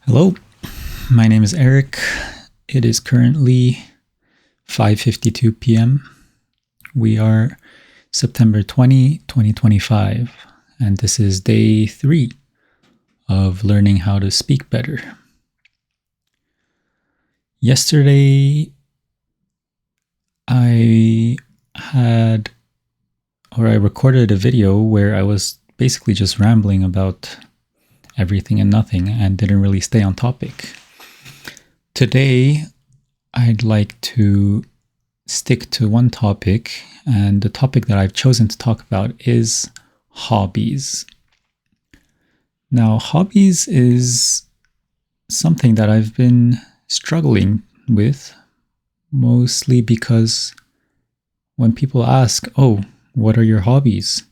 Hello, my name is Eric. It is currently 5:52 p.m. We are September 2025, and this is day 3 of learning how to speak better. Yesterday, I recorded a video where I was basically just rambling about everything and nothing and didn't really stay on topic. Today, I'd like to stick to one topic, and the topic that I've chosen to talk about is hobbies. Now, hobbies is something that I've been struggling with, mostly because when people ask, "Oh, what are your hobbies?"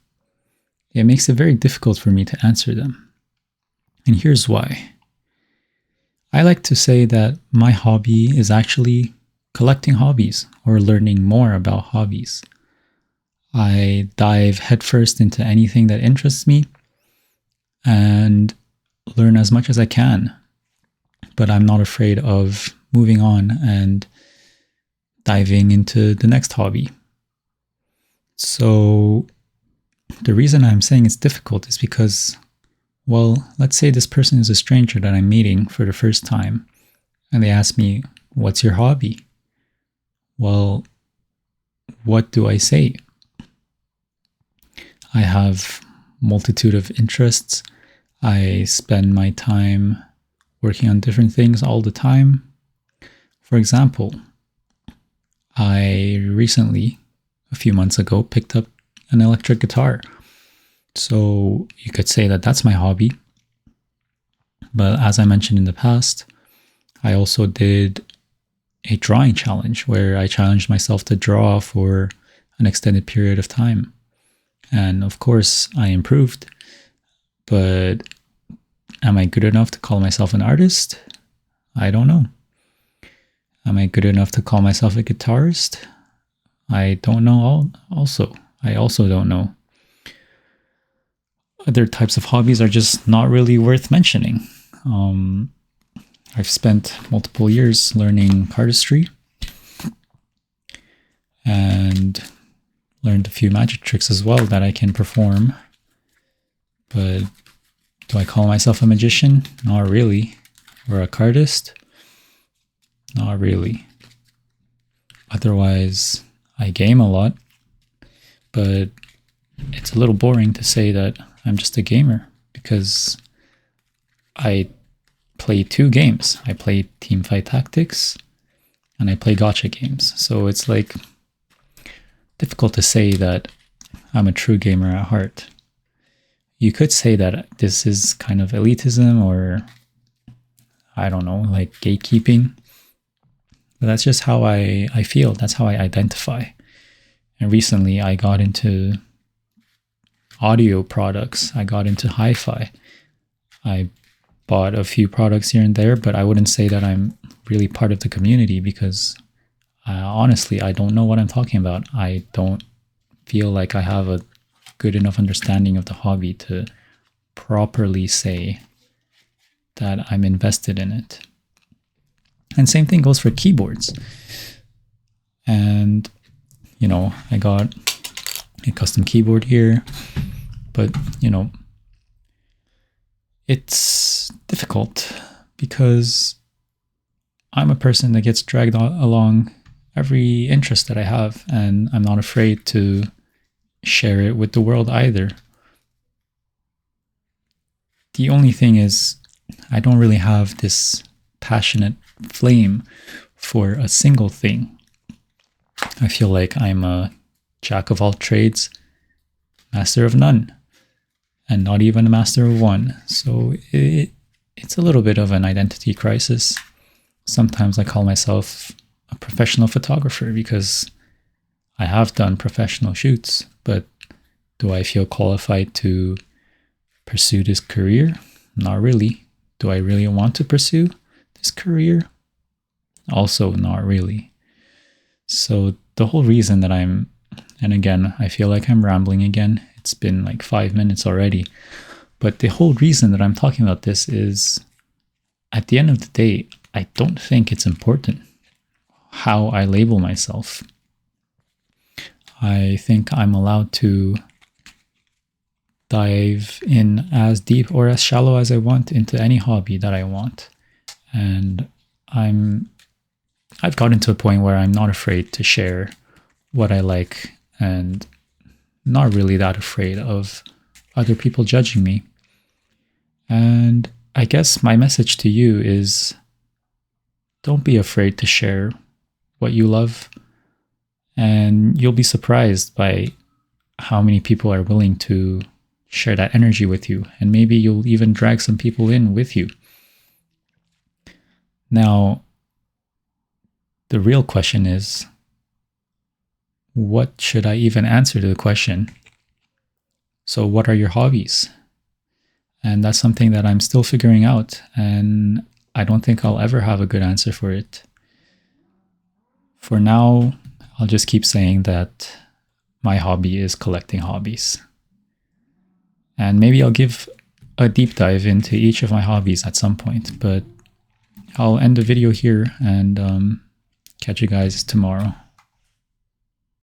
it makes it very difficult for me to answer them. And here's why. I like to say that my hobby is actually collecting hobbies or learning more about hobbies. I dive headfirst into anything that interests me and learn as much as I can. But I'm not afraid of moving on and diving into the next hobby. So the reason I'm saying it's difficult is because, well, let's say this person is a stranger that I'm meeting for the first time, and they ask me, "What's your hobby?" Well, what do I say? I have multitude of interests. I spend my time working on different things all the time. For example, I recently, a few months ago, picked up an electric guitar. So you could say that that's my hobby. But as I mentioned in the past, I also did a drawing challenge where I challenged myself to draw for an extended period of time. And of course, I improved. But am I good enough to call myself an artist? I don't know. Am I good enough to call myself a guitarist? I don't know I also don't know. Other types of hobbies are just not really worth mentioning. I've spent multiple years learning cardistry and learned a few magic tricks as well that I can perform. But do I call myself a magician? Not really. Or a cardist? Not really. Otherwise, I game a lot, but it's a little boring to say that I'm just a gamer because I play 2 games. I play Teamfight Tactics and I play gacha games. So it's like difficult to say that I'm a true gamer at heart. You could say that this is kind of elitism or, I don't know, like gatekeeping. But that's just how I feel. That's how I identify. And recently I got into audio products. I got into hi-fi. I bought a few products here and there, but I wouldn't say that I'm really part of the community because honestly, I don't know what I'm talking about. I don't feel like I have a good enough understanding of the hobby to properly say that I'm invested in it. And same thing goes for keyboards. And, I got a custom keyboard here, but, it's difficult because I'm a person that gets dragged along every interest that I have, and I'm not afraid to share it with the world either. The only thing is, I don't really have this passionate flame for a single thing. I feel like I'm a jack of all trades, master of none, and not even a master of one. So it's a little bit of an identity crisis. Sometimes I call myself a professional photographer because I have done professional shoots, but do I feel qualified to pursue this career? Not really. Do I really want to pursue this career? Also, not really. So the whole reason that and again, I feel like I'm rambling again. It's been like 5 minutes already. But the whole reason that I'm talking about this is at the end of the day, I don't think it's important how I label myself. I think I'm allowed to dive in as deep or as shallow as I want into any hobby that I want. And I've gotten to a point where I'm not afraid to share what I like and not really that afraid of other people judging me. And I guess my message to you is don't be afraid to share what you love, and you'll be surprised by how many people are willing to share that energy with you, and maybe you'll even drag some people in with you. Now, the real question is, what should I even answer to the question? So what are your hobbies? And that's something that I'm still figuring out, and I don't think I'll ever have a good answer for it. For now, I'll just keep saying that my hobby is collecting hobbies. And maybe I'll give a deep dive into each of my hobbies at some point, but I'll end the video here and catch you guys tomorrow.